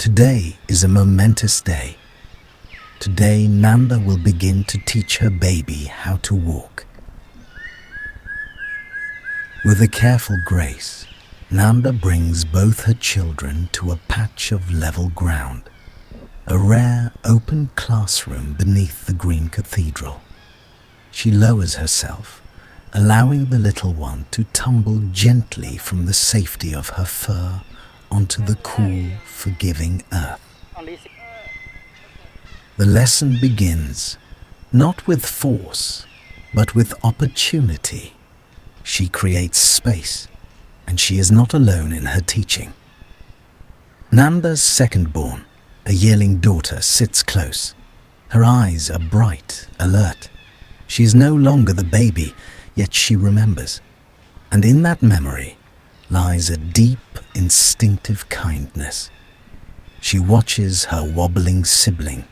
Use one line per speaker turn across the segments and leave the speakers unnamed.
Today is a momentous day. Today, Nanda will begin to teach her baby how to walk. With a careful grace, Nanda brings both her children to a patch of level ground, a rare open classroom beneath the green cathedral. She lowers herself, allowing the little one to tumble gently from the safety of her fur onto the cool, forgiving earth. The lesson begins, not with force, but with opportunity. She creates space, and she is not alone in her teaching. Nanda's second-born, a yearling daughter, sits close. Her eyes are bright, alert. She is no longer the baby, yet she remembers. And in that memory lies a deep, instinctive kindness. She watches her wobbling sibling,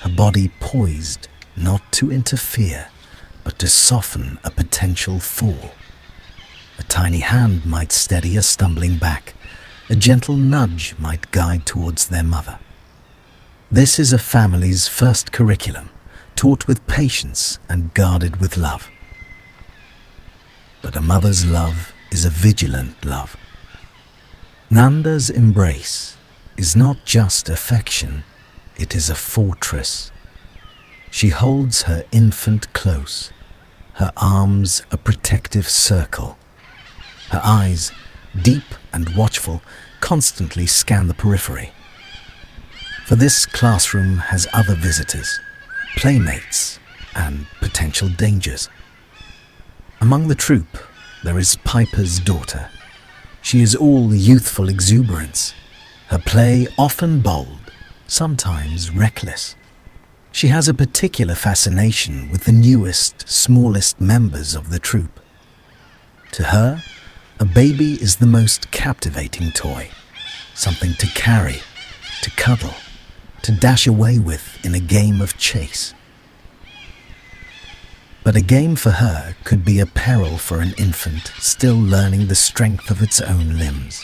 her body poised not to interfere, but to soften a potential fall. A tiny hand might steady a stumbling back. A gentle nudge might guide towards their mother. This is a family's first curriculum, taught with patience and guarded with love. But a mother's love is a vigilant love. Nanda's embrace is not just affection, it is a fortress. She holds her infant close, her arms a protective circle. Her eyes, deep and watchful, constantly scan the periphery. For this classroom has other visitors, playmates, and potential dangers. Among the troop, there is Piper's daughter. She is all youthful exuberance, her play often bold, sometimes reckless. She has a particular fascination with the newest, smallest members of the troop. To her, a baby is the most captivating toy, something to carry, to cuddle, to dash away with in a game of chase. But a game for her could be a peril for an infant still learning the strength of its own limbs.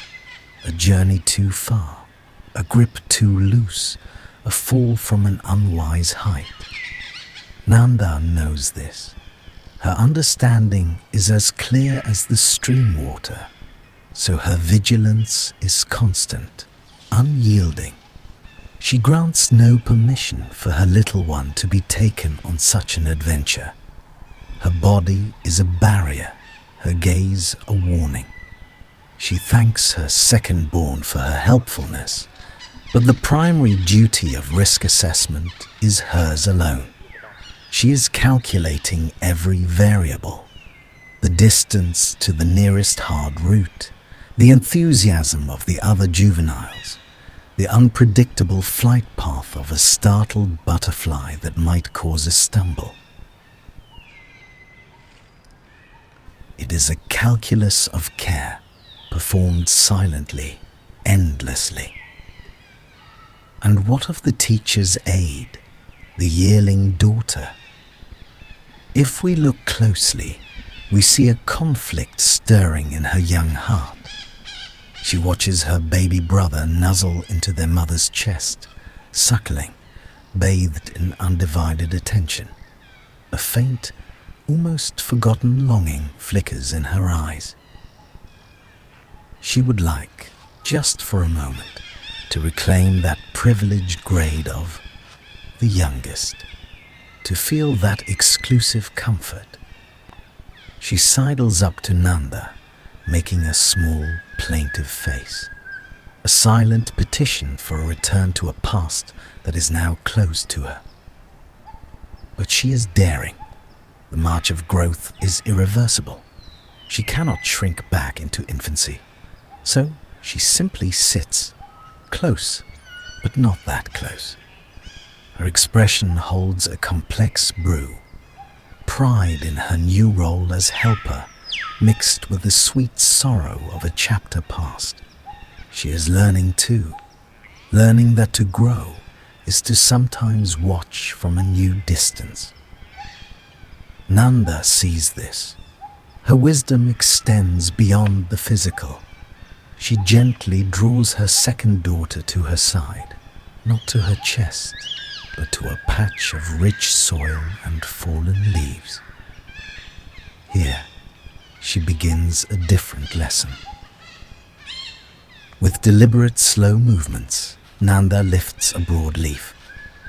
A journey too far, a grip too loose, a fall from an unwise height. Nanda knows this. Her understanding is as clear as the stream water, so her vigilance is constant, unyielding. She grants no permission for her little one to be taken on such an adventure. Her body is a barrier, her gaze a warning. She thanks her second-born for her helpfulness, but the primary duty of risk assessment is hers alone. She is calculating every variable, the distance to the nearest hard route, the enthusiasm of the other juveniles, the unpredictable flight path of a startled butterfly that might cause a stumble. It is a calculus of care, performed silently, endlessly. And what of the teacher's aide, the yearling daughter? If we look closely, we see a conflict stirring in her young heart. She watches her baby brother nuzzle into their mother's chest, suckling, bathed in undivided attention. A faint, almost forgotten longing flickers in her eyes. She would like, just for a moment, to reclaim that privileged grade of the youngest, to feel that exclusive comfort. She sidles up to Nanda, making a small, plaintive face, a silent petition for a return to a past that is now closed to her. But she is daring. The march of growth is irreversible. She cannot shrink back into infancy. So she simply sits, close, but not that close. Her expression holds a complex brew, pride in her new role as helper, mixed with the sweet sorrow of a chapter past. She is learning too, learning that to grow is to sometimes watch from a new distance. Nanda sees this. Her wisdom extends beyond the physical. She gently draws her second daughter to her side, not to her chest, but to a patch of rich soil and fallen leaves. Here, she begins a different lesson. With deliberate, slow movements, Nanda lifts a broad leaf.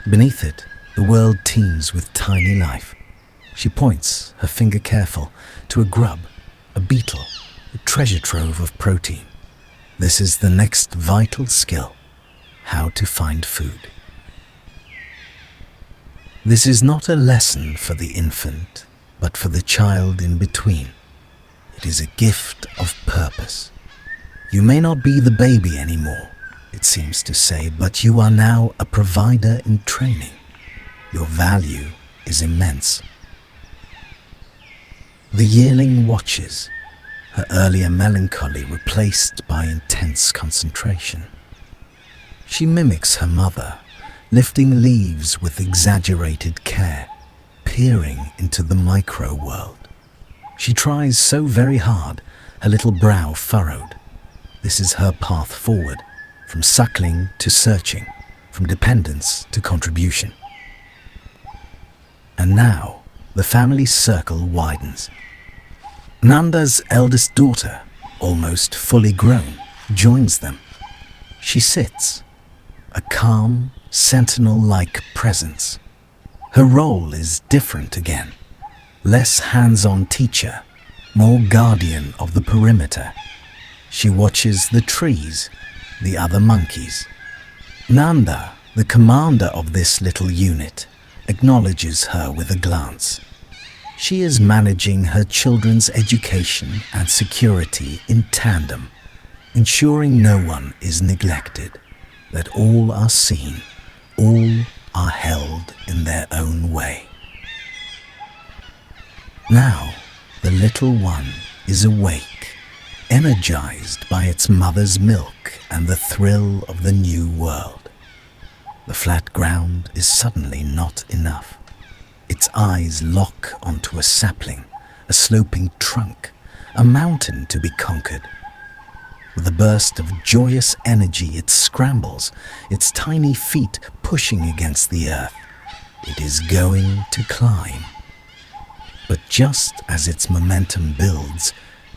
Beneath it, the world teems with tiny life. She points, her finger careful, to a grub, a beetle, a treasure trove of protein. This is the next vital skill: how to find food. This is not a lesson for the infant, but for the child in between. It is a gift of purpose. You may not be the baby anymore, it seems to say, but you are now a provider in training. Your value is immense. The yearling watches, her earlier melancholy replaced by intense concentration. She mimics her mother, lifting leaves with exaggerated care, peering into the micro-world. She tries so very hard, her little brow furrowed. This is her path forward, from suckling to searching, from dependence to contribution. And now, the family circle widens. Nanda's eldest daughter, almost fully grown, joins them. She sits, a calm, sentinel-like presence. Her role is different again. Less hands-on teacher, more guardian of the perimeter. She watches the trees, the other monkeys. Nanda, the commander of this little unit, acknowledges her with a glance. She is managing her children's education and security in tandem, ensuring no one is neglected, that all are seen, all are held in their own way. Now, the little one is awake, energized by its mother's milk and the thrill of the new world. The flat ground is suddenly not enough. Its eyes lock onto a sapling, a sloping trunk, a mountain to be conquered. With a burst of joyous energy, it scrambles, its tiny feet pushing against the earth. It is going to climb. But just as its momentum builds,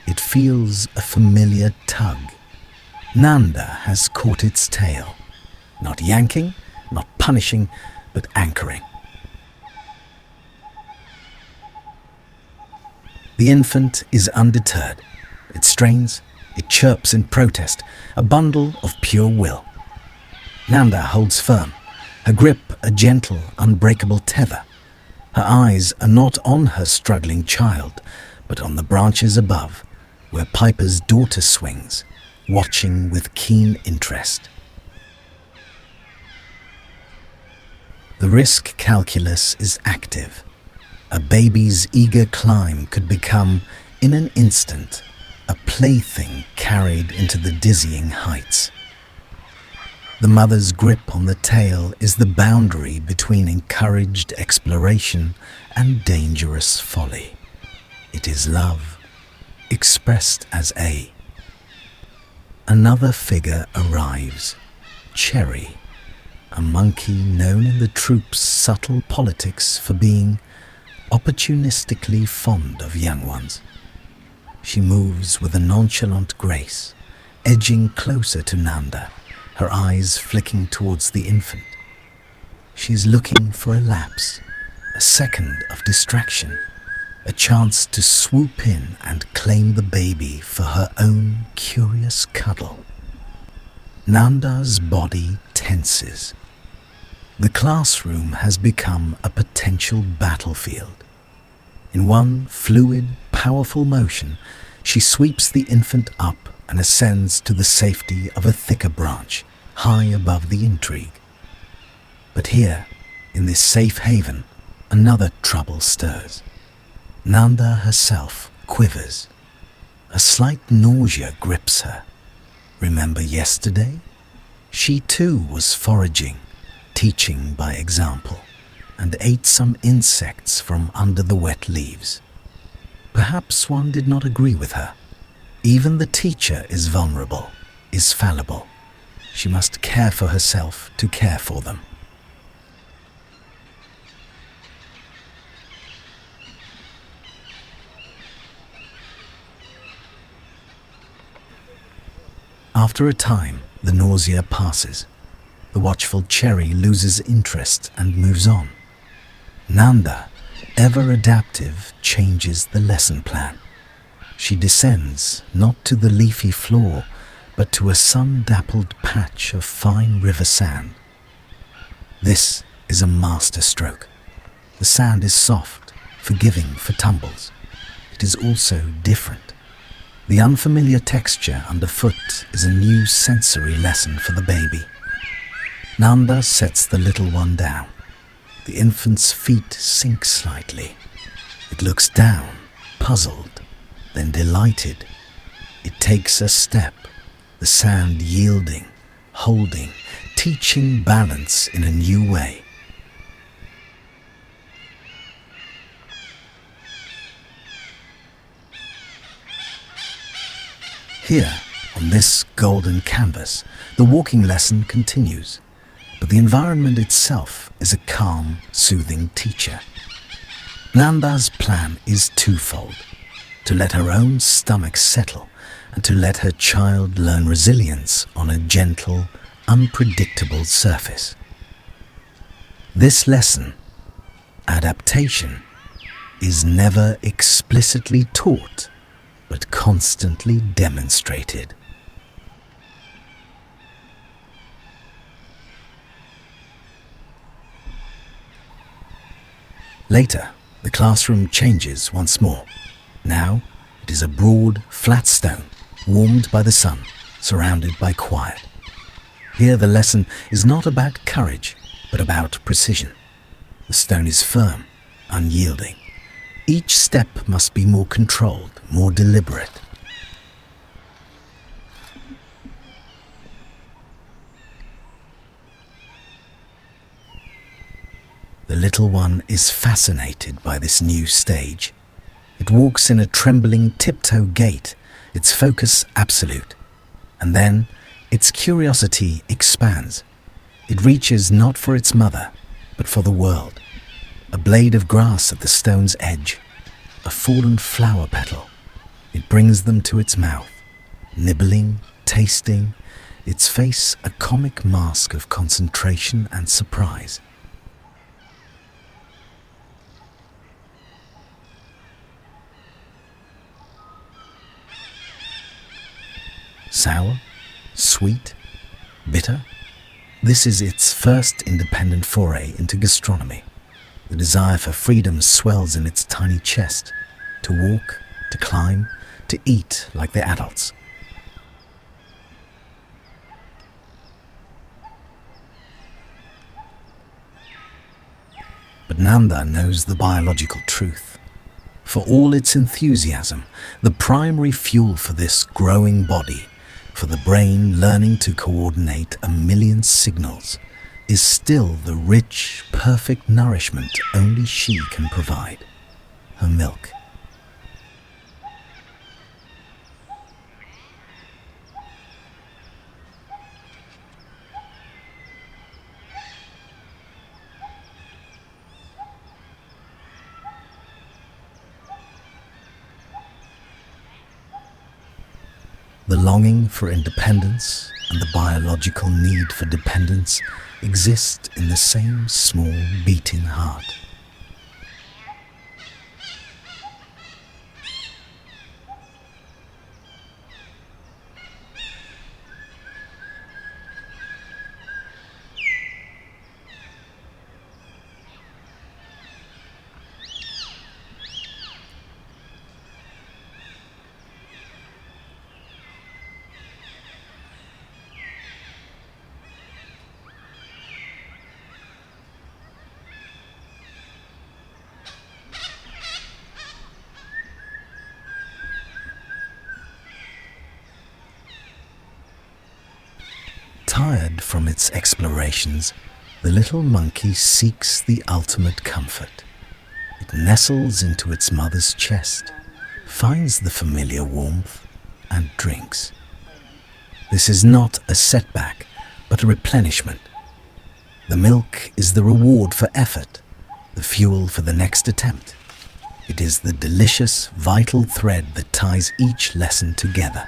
it feels a familiar tug. Nanda has caught its tail, not yanking, not punishing, but anchoring. The infant is undeterred. It strains, it chirps in protest, a bundle of pure will. Nanda holds firm, her grip a gentle, unbreakable tether. Her eyes are not on her struggling child, but on the branches above, where Piper's daughter swings, watching with keen interest. The risk calculus is active. A baby's eager climb could become, in an instant, a plaything carried into the dizzying heights. The mother's grip on the tail is the boundary between encouraged exploration and dangerous folly. It is love, expressed as A. Another figure arrives, Cherry, a monkey known in the troop's subtle politics for being opportunistically fond of young ones. She moves with a nonchalant grace, edging closer to Nanda, her eyes flicking towards the infant. She's looking for a lapse, a second of distraction, a chance to swoop in and claim the baby for her own curious cuddle. Nanda's body tenses. The classroom has become a potential battlefield. In one fluid, powerful motion, she sweeps the infant up and ascends to the safety of a thicker branch, high above the intrigue. But here, in this safe haven, another trouble stirs. Nanda herself quivers. A slight nausea grips her. Remember yesterday? She too was foraging, teaching by example, and ate some insects from under the wet leaves. Perhaps one did not agree with her. Even the teacher is vulnerable, is fallible. She must care for herself to care for them. After a time, the nausea passes. The watchful cherry loses interest and moves on. Nanda, ever adaptive, changes the lesson plan. She descends not to the leafy floor, but to a sun-dappled patch of fine river sand. This is a masterstroke. The sand is soft, forgiving for tumbles. It is also different. The unfamiliar texture underfoot is a new sensory lesson for the baby. Nanda sets the little one down. The infant's feet sink slightly. It looks down, puzzled, then delighted. It takes a step, the sand yielding, holding, teaching balance in a new way. Here, on this golden canvas, the walking lesson continues, but the environment itself is a calm, soothing teacher. Nanda's plan is twofold: to let her own stomach settle and to let her child learn resilience on a gentle, unpredictable surface. This lesson, adaptation, is never explicitly taught, but constantly demonstrated. Later, the classroom changes once more. Now, it is a broad, flat stone, warmed by the sun, surrounded by quiet. Here the lesson is not about courage, but about precision. The stone is firm, unyielding. Each step must be more controlled, more deliberate. The little one is fascinated by this new stage. It walks in a trembling tiptoe gait, its focus absolute. And then its curiosity expands. It reaches not for its mother, but for the world. A blade of grass at the stone's edge, a fallen flower petal. It brings them to its mouth, nibbling, tasting, its face a comic mask of concentration and surprise. Sour? Sweet? Bitter? This is its first independent foray into gastronomy. The desire for freedom swells in its tiny chest, to walk, to climb, to eat like the adults. But Nanda knows the biological truth. For all its enthusiasm, the primary fuel for this growing body, for the brain learning to coordinate a million signals, is still the rich, perfect nourishment only she can provide: her milk. The longing for independence and the biological need for dependence exist in the same small beating heart. Tired from its explorations, the little monkey seeks the ultimate comfort. It nestles into its mother's chest, finds the familiar warmth, and drinks. This is not a setback, but a replenishment. The milk is the reward for effort, the fuel for the next attempt. It is the delicious, vital thread that ties each lesson together.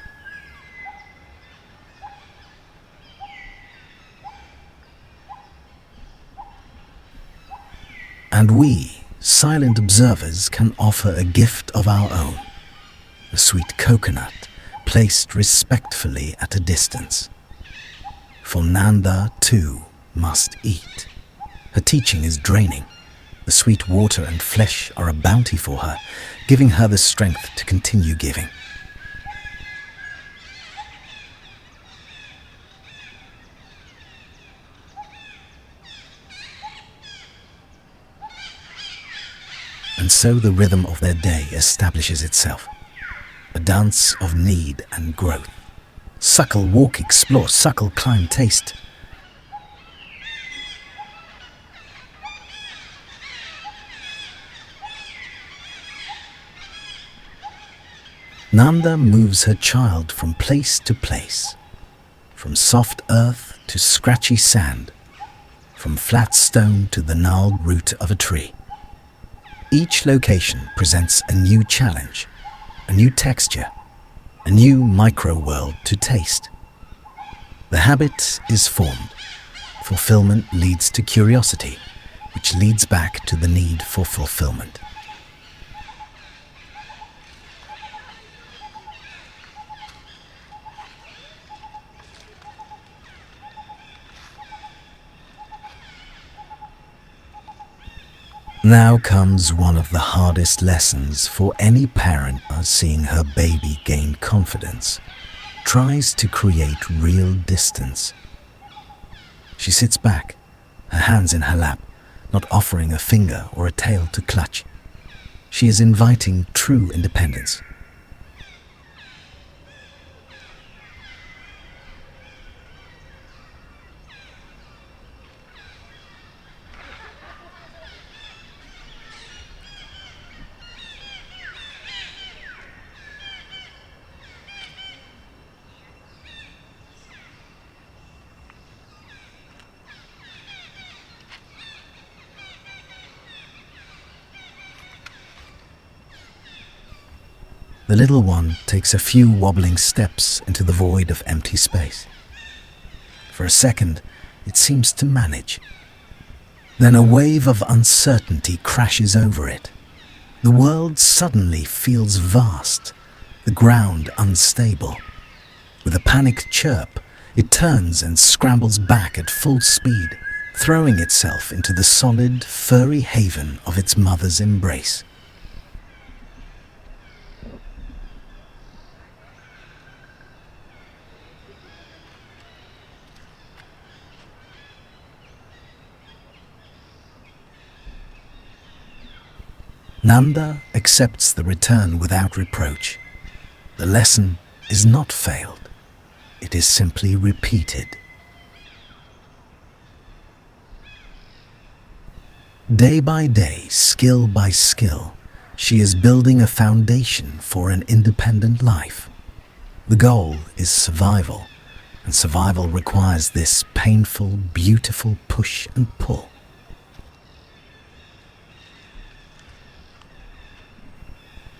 And we, silent observers, can offer a gift of our own, a sweet coconut placed respectfully at a distance. For Nanda, too, must eat. Her teaching is draining. The sweet water and flesh are a bounty for her, giving her the strength to continue giving. And so the rhythm of their day establishes itself, a dance of need and growth. Suckle, walk, explore, suckle, climb, taste. Nanda moves her child from place to place, from soft earth to scratchy sand, from flat stone to the gnarled root of a tree. Each location presents a new challenge, a new texture, a new micro-world to taste. The habit is formed. Fulfillment leads to curiosity, which leads back to the need for fulfillment. Now comes one of the hardest lessons for any parent seeing her baby gain confidence, tries to create real distance. She sits back, her hands in her lap, not offering a finger or a tail to clutch. She is inviting true independence. The little one takes a few wobbling steps into the void of empty space. For a second, it seems to manage. Then a wave of uncertainty crashes over it. The world suddenly feels vast, the ground unstable. With a panicked chirp, it turns and scrambles back at full speed, throwing itself into the solid, furry haven of its mother's embrace. Nanda accepts the return without reproach. The lesson is not failed. It is simply repeated. Day by day, skill by skill, she is building a foundation for an independent life. The goal is survival, and survival requires this painful, beautiful push and pull.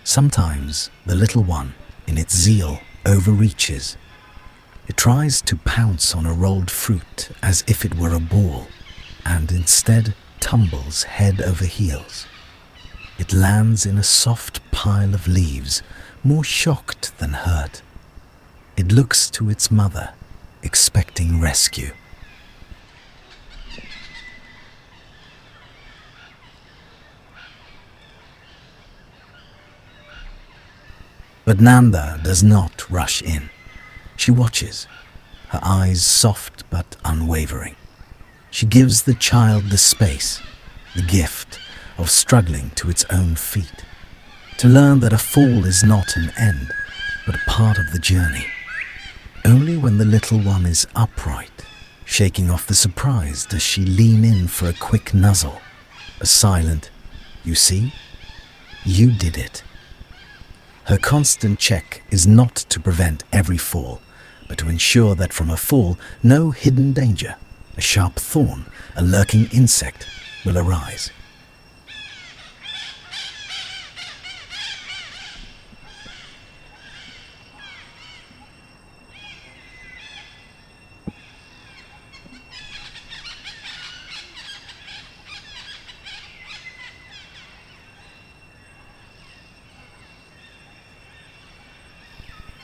Sometimes the little one, in its zeal, overreaches. It tries to pounce on a rolled fruit as if it were a ball, and instead tumbles head over heels. It lands in a soft pile of leaves, more shocked than hurt. It looks to its mother, expecting rescue. But Nanda does not rush in. She watches, her eyes soft but unwavering. She gives the child the space, the gift of struggling to its own feet, to learn that a fall is not an end, but a part of the journey. Only when the little one is upright, shaking off the surprise, does she lean in for a quick nuzzle, a silent, "You see? You did it." Her constant check is not to prevent every fall, but to ensure that from a fall no hidden danger, a sharp thorn, a lurking insect, will arise.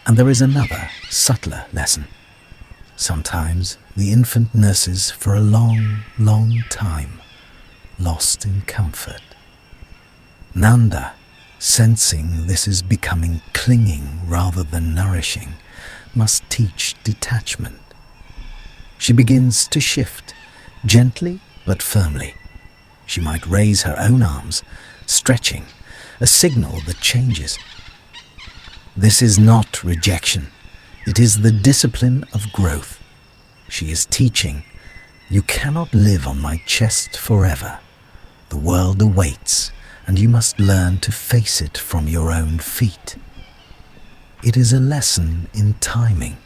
And there is another, subtler lesson. Sometimes the infant nurses for a long, long time, lost in comfort. Nanda, sensing this is becoming clinging rather than nourishing, must teach detachment. She begins to shift, gently but firmly. She might raise her own arms, stretching, a signal that changes. This is not rejection. It is the discipline of growth. She is teaching, you cannot live on my chest forever. The world awaits, and you must learn to face it from your own feet. It is a lesson in timing,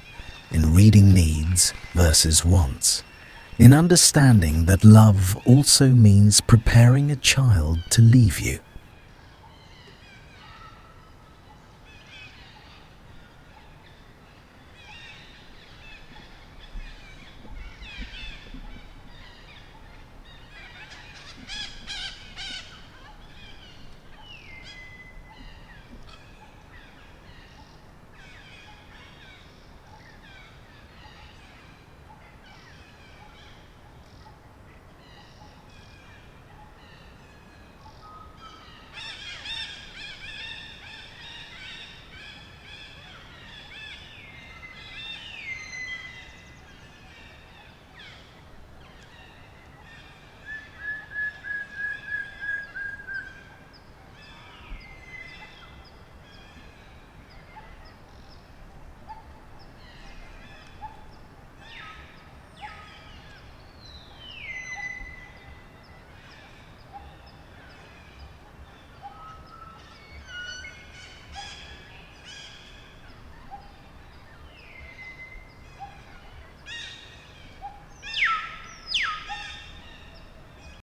in reading needs versus wants, in understanding that love also means preparing a child to leave you.